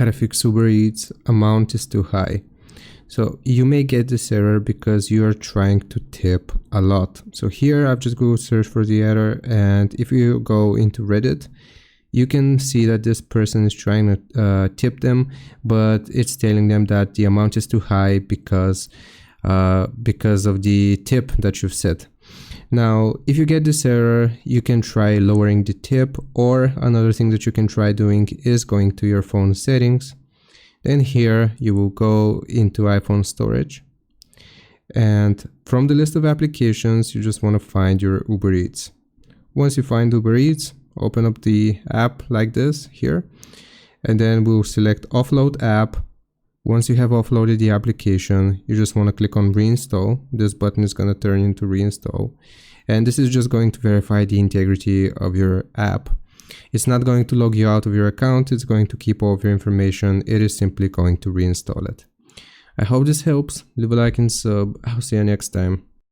how to fix Uber Eats amount is too high. So you may get this error because you are trying to tip a lot. So here I've just Google search for the error, and if you go into Reddit, you can see that this person is trying to tip them, but it's telling them that the amount is too high because of the tip that you've set. Now, if you get this error, you can try lowering the tip, or another thing that you can try doing is going to your phone settings. Then here you will go into iPhone storage, and from the list of applications, you just want to find your Uber Eats. Once you find Uber Eats, open up the app like this here, and then we'll select offload app. Once you have offloaded the application, you just want to click on reinstall. This button is going to turn into reinstall, and this is just going to verify the integrity of your app. It's not going to log you out of your account, it's going to keep all of your information. It is simply going to reinstall it. I hope this helps. Leave a like and sub. I'll see you next time.